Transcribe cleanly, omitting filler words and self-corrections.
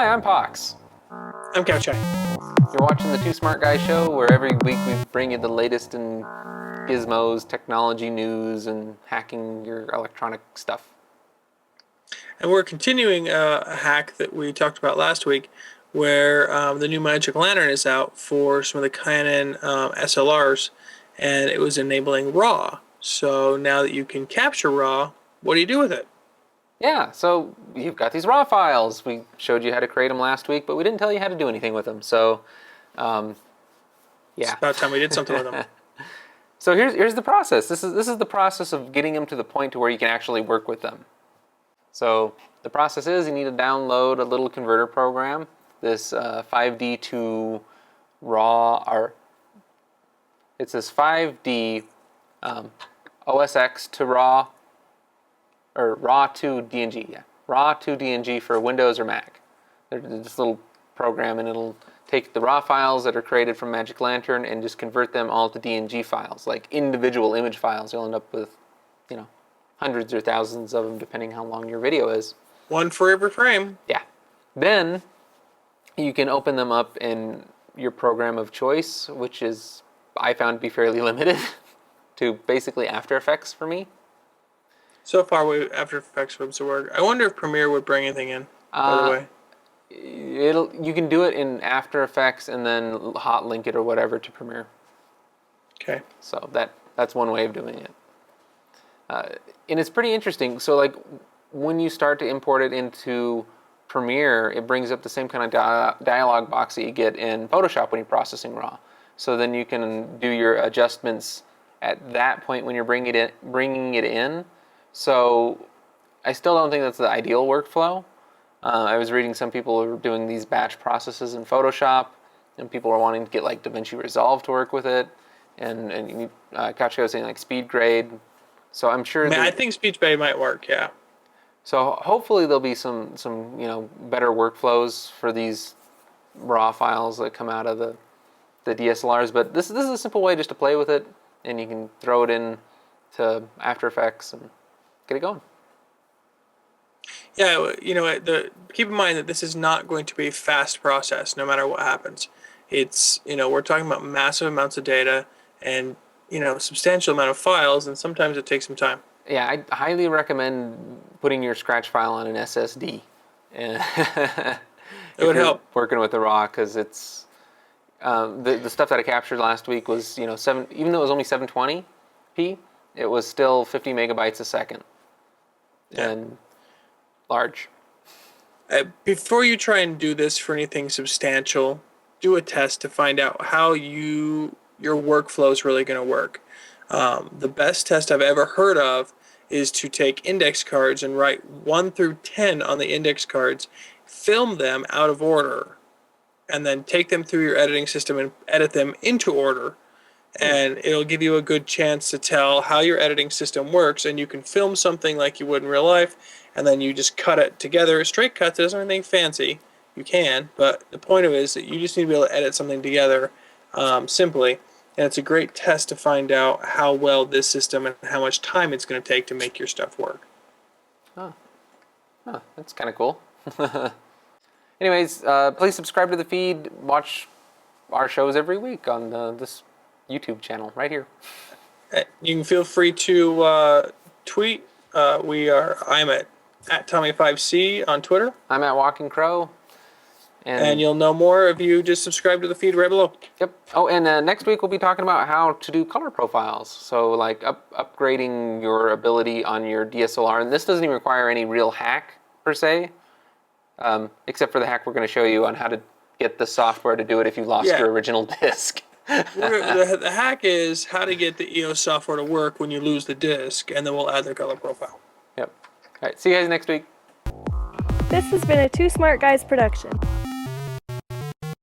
Hi, I'm Pox. I'm Couchai. You're watching the Two Smart Guys show, where every week we bring you the latest in gizmos, technology news, and hacking your electronic stuff. And we're continuing a hack that we talked about last week, where the new magic lantern is out for some of the Canon SLRs, and it was enabling RAW. So now that you can capture RAW, what do you do with it? Yeah, so you've got these RAW files. We showed you how to create them last week, but we didn't tell you how to do anything with them. So, yeah. It's about time we did something with them. So here's the process. This is the process of getting them to the point to where you can actually work with them. So the process is you need to download a little converter program. This 5D to RAW, or it says 5D OSX to RAW, or RAW to DNG, yeah. RAW to DNG for Windows or Mac. There's this little program, and it'll take the RAW files that are created from Magic Lantern and just convert them all to DNG files, like individual image files. You'll end up with, hundreds or thousands of them, depending how long your video is. One for every frame. Yeah. Then you can open them up in your program of choice, which is, I found to be fairly limited to basically After Effects for me. So far, After Effects seems to work. I wonder if Premiere would bring anything in, by the way. You can do it in After Effects and then hot link it or whatever to Premiere. Okay. So that's one way of doing it. And it's pretty interesting. So like when you start to import it into Premiere, it brings up the same kind of dialog box that you get in Photoshop when you're processing RAW. So then you can do your adjustments at that point when you're bringing it in. So I still don't think that's the ideal workflow. I was reading some people are doing these batch processes in Photoshop, and people are wanting to get like DaVinci Resolve to work with it, and Kachka was saying like speed grade. So I'm sure. I think speech grade might work. Yeah. So hopefully there'll be some better workflows for these RAW files that come out of the DSLRs. But this is a simple way just to play with it, and you can throw it in to After Effects and get it going. Yeah, keep in mind that this is not going to be a fast process, no matter what happens. It's we're talking about massive amounts of data and substantial amount of files, and sometimes it takes some time. Yeah, I highly recommend putting your Scratch file on an SSD. It would help working with the RAW, because it's the stuff that I captured last week was even though it was only 720p, it was still 50 megabytes a second. Yeah. And large. Before you try and do this for anything substantial, do a test to find out how your workflow is really going to work. The best test I've ever heard of is to take index cards and write 1 through 10 on the index cards, film them out of order, and then take them through your editing system and edit them into order. And it'll give you a good chance to tell how your editing system works. And you can film something like you would in real life, and then you just cut it together. Straight cuts, it doesn't anything fancy. You can, but the point of it is that you just need to be able to edit something together simply. And it's a great test to find out how well this system and how much time it's going to take to make your stuff work. Oh, that's kind of cool. Anyways, please subscribe to the feed. Watch our shows every week on this YouTube channel right here. You can feel free to tweet. I'm at Tommy5C on Twitter. I'm at Walking Crow. And you'll know more if you just subscribe to the feed right below. Yep. Oh, and next week we'll be talking about how to do color profiles. So like upgrading your ability on your DSLR. And this doesn't even require any real hack per se, except for the hack we're going to show you on how to get the software to do it if you lost your original disc. The hack is how to get the EOS software to work when you lose the disc, and then we'll add the color profile. Yep. All right. See you guys next week. This has been a Two Smart Guys production.